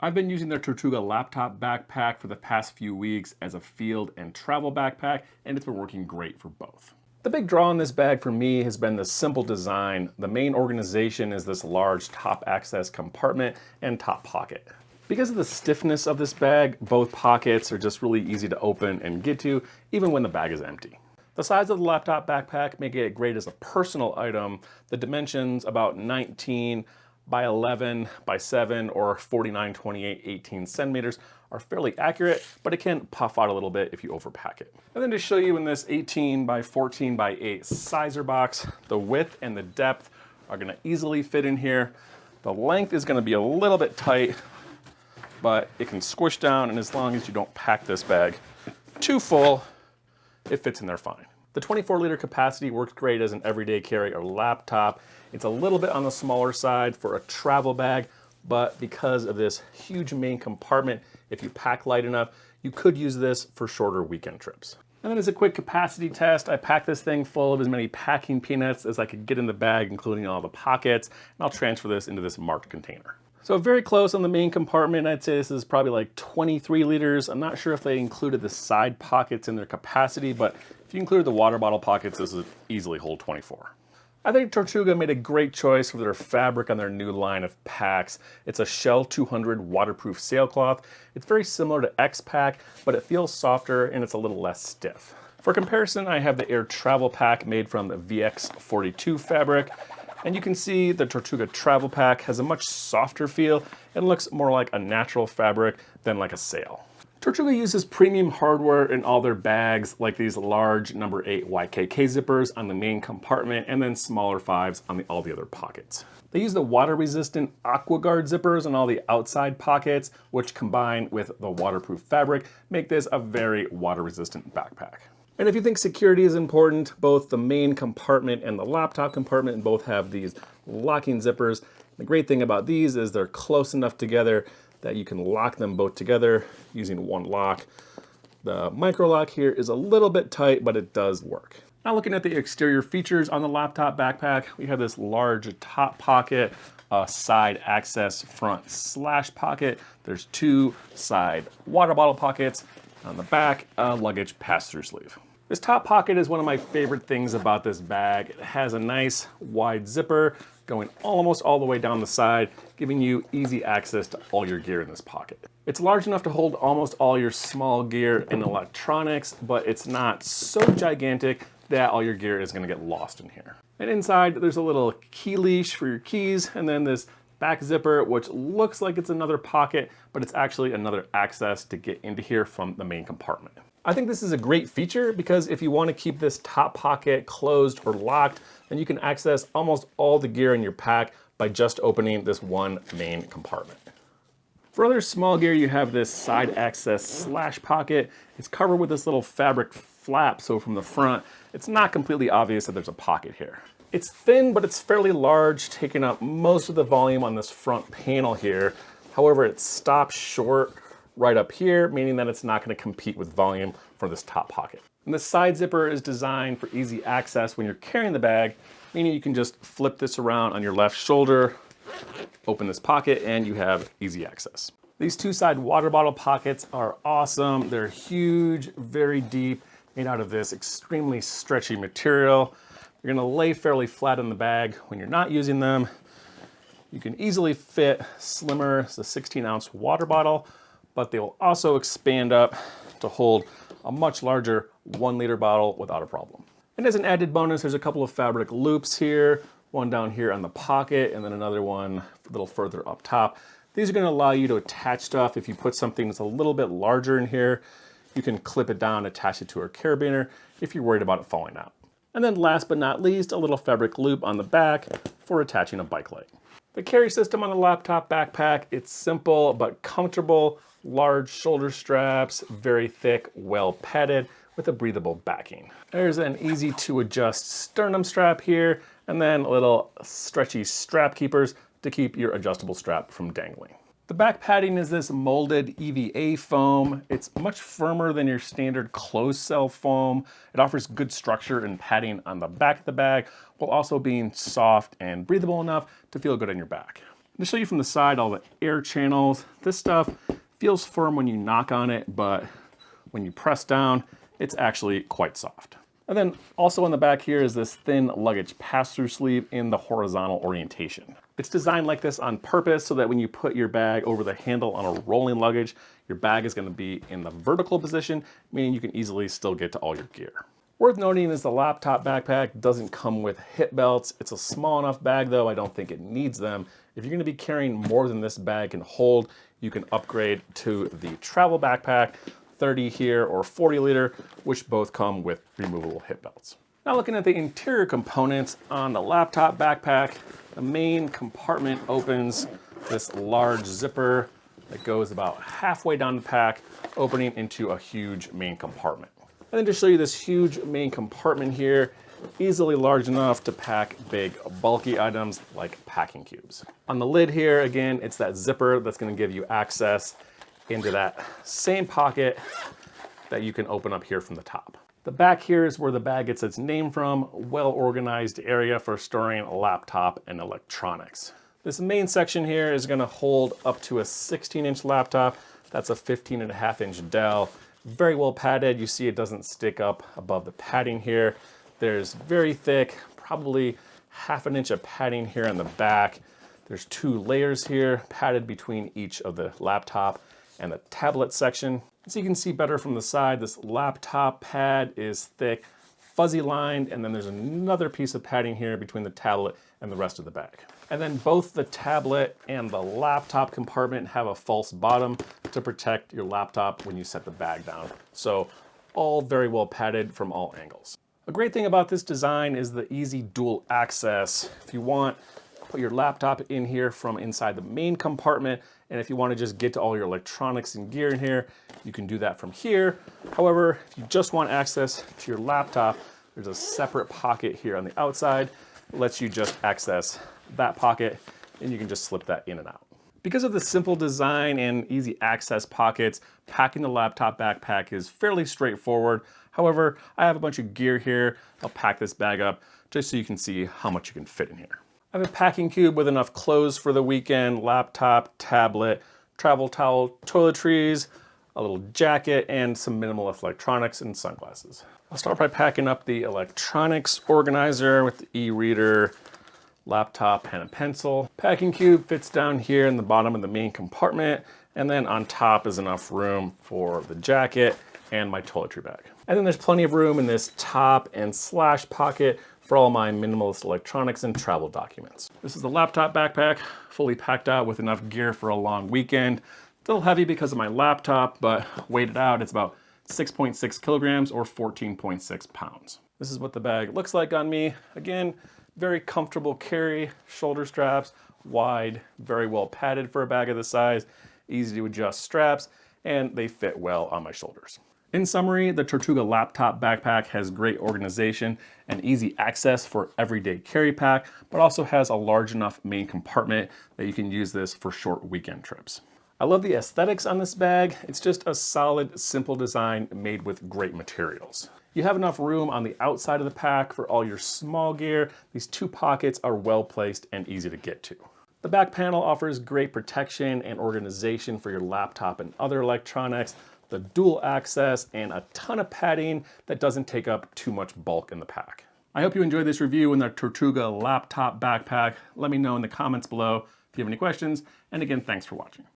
I've been using their Tortuga laptop backpack for the past few weeks as a field and travel backpack, and it's been working great for both. The big draw in this bag for me has been the simple design. The main organization is this large top access compartment and top pocket. Because of the stiffness of this bag, both pockets are just really easy to open and get to, even when the bag is empty. The size of the laptop backpack make it great as a personal item. The dimensions about 19 by 11 by 7 or 49, 28, 18 centimeters are fairly accurate, but it can puff out a little bit if you overpack it. And then to show you in this 18 by 14 by 8 sizer box, the width and the depth are gonna easily fit in here. The length is gonna be a little bit tight, but it can squish down, and as long as you don't pack this bag too full, it fits in there fine. The 24-liter capacity works great as an everyday carry or laptop. It's a little bit on the smaller side for a travel bag, but because of this huge main compartment, if you pack light enough, you could use this for shorter weekend trips. And then as a quick capacity test, I packed this thing full of as many packing peanuts as I could get in the bag, including all the pockets, and I'll transfer this into this marked container. So very close on the main compartment. I'd say this is probably like 23 liters. I'm not sure if they included the side pockets in their capacity, but if you include the water bottle pockets, this would easily hold 24. I think Tortuga made a great choice for their fabric on their new line of packs. It's a Shell 200 waterproof sailcloth. It's very similar to X-Pack, but it feels softer and it's a little less stiff. For comparison, I have the Air Travel Pack made from the VX42 fabric. And you can see the Tortuga Travel Pack has a much softer feel and looks more like a natural fabric than like a sail. Tortuga uses premium hardware in all their bags, like these large number 8 YKK zippers on the main compartment and then smaller 5s on all the other pockets. They use the water-resistant AquaGuard zippers on all the outside pockets, which combined with the waterproof fabric make this a very water-resistant backpack. And if you think security is important, both the main compartment and the laptop compartment both have these locking zippers. The great thing about these is they're close enough together that you can lock them both together using one lock. The micro lock here is a little bit tight, but it does work. Now looking at the exterior features on the laptop backpack, we have this large top pocket, a side access front slash pocket. There's 2 side water bottle pockets. On the back, a luggage pass-through sleeve. This top pocket is one of my favorite things about this bag. It has a nice wide zipper going almost all the way down the side, giving you easy access to all your gear in this pocket. It's large enough to hold almost all your small gear and electronics, but it's not so gigantic that all your gear is gonna get lost in here. And inside, there's a little key leash for your keys, and then this back zipper, which looks like it's another pocket, but it's actually another access to get into here from the main compartment. I think this is a great feature because if you want to keep this top pocket closed or locked, then you can access almost all the gear in your pack by just opening this one main compartment. For other small gear, you have this side access slash pocket. It's covered with this little fabric flap, so from the front, it's not completely obvious that there's a pocket here. It's thin, but it's fairly large, taking up most of the volume on this front panel here. However, it stops short right up here, meaning that it's not going to compete with volume for this top pocket. And the side zipper is designed for easy access when you're carrying the bag, meaning you can just flip this around on your left shoulder, open this pocket, and you have easy access. These 2 side water bottle pockets are awesome. They're huge, very deep, made out of this extremely stretchy material. You're gonna lay fairly flat in the bag when you're not using them. You can easily fit slimmer, it's a 16-ounce water bottle, but they'll also expand up to hold a much larger 1-liter bottle without a problem. And as an added bonus, there's a couple of fabric loops here, one down here on the pocket, and then another one a little further up top. These are gonna allow you to attach stuff. If you put something that's a little bit larger in here, you can clip it down, attach it to a carabiner if you're worried about it falling out. And then last but not least, a little fabric loop on the back for attaching a bike light. The carry system on the laptop backpack, it's simple but comfortable, large shoulder straps, very thick, well padded with a breathable backing. There's an easy to adjust sternum strap here, and then little stretchy strap keepers to keep your adjustable strap from dangling. The back padding is this molded EVA foam. It's much firmer than your standard closed cell foam. It offers good structure and padding on the back of the bag, while also being soft and breathable enough to feel good on your back. To show you from the side all the air channels, this stuff feels firm when you knock on it, but when you press down, it's actually quite soft. And then also on the back here is this thin luggage pass-through sleeve in the horizontal orientation. It's designed like this on purpose so that when you put your bag over the handle on a rolling luggage, your bag is going to be in the vertical position, meaning you can easily still get to all your gear. Worth noting is the laptop backpack doesn't come with hip belts. It's a small enough bag though, I don't think it needs them. If you're going to be carrying more than this bag can hold, you can upgrade to the travel backpack, 30 here or 40 liter, which both come with removable hip belts. Now looking at the interior components on the laptop backpack, the main compartment opens this large zipper that goes about halfway down the pack, opening into a huge main compartment. And then to show you this huge main compartment here, easily large enough to pack big bulky items like packing cubes. On the lid here, again, it's that zipper that's going to give you access into that same pocket that you can open up here from the top. The back here is where the bag gets its name from, well-organized area for storing a laptop and electronics. This main section here is going to hold up to a 16-inch laptop. That's a 15.5-inch Dell. Very well padded. You see it doesn't stick up above the padding here. There's very thick, probably half an inch of padding here on the back. There's 2 layers here, padded between each of the laptop and the tablet section. So you can see better from the side, this laptop pad is thick, fuzzy lined, and then there's another piece of padding here between the tablet and the rest of the bag. And then both the tablet and the laptop compartment have a false bottom to protect your laptop when you set the bag down. So all very well padded from all angles. A great thing about this design is the easy dual access. If you want, put your laptop in here from inside the main compartment, and if you want to just get to all your electronics and gear in here, you can do that from here. However, if you just want access to your laptop, there's a separate pocket here on the outside that lets you just access that pocket, and you can just slip that in and out. Because of the simple design and easy access pockets, packing the laptop backpack is fairly straightforward. However, I have a bunch of gear here. I'll pack this bag up just so you can see how much you can fit in here. I have a packing cube with enough clothes for the weekend, laptop, tablet, travel towel, toiletries, a little jacket, and some minimalist electronics and sunglasses. I'll start by packing up the electronics organizer with the e-reader, laptop, pen and pencil. Packing cube fits down here in the bottom of the main compartment, and then on top is enough room for the jacket and my toiletry bag. And then there's plenty of room in this top and slash pocket for all my minimalist electronics and travel documents. This is the laptop backpack, fully packed out with enough gear for a long weekend. It's a little heavy because of my laptop, but weighted out, it's about 6.6 kilograms or 14.6 pounds. This is what the bag looks like on me. Again, very comfortable carry, shoulder straps, wide, very well padded for a bag of this size, easy to adjust straps, and they fit well on my shoulders. In summary, the Tortuga laptop backpack has great organization and easy access for everyday carry pack, but also has a large enough main compartment that you can use this for short weekend trips. I love the aesthetics on this bag. It's just a solid, simple design made with great materials. You have enough room on the outside of the pack for all your small gear. These 2 pockets are well placed and easy to get to. The back panel offers great protection and organization for your laptop and other electronics, the dual access, and a ton of padding that doesn't take up too much bulk in the pack. I hope you enjoyed this review in the Tortuga laptop backpack. Let me know in the comments below if you have any questions, and again, thanks for watching.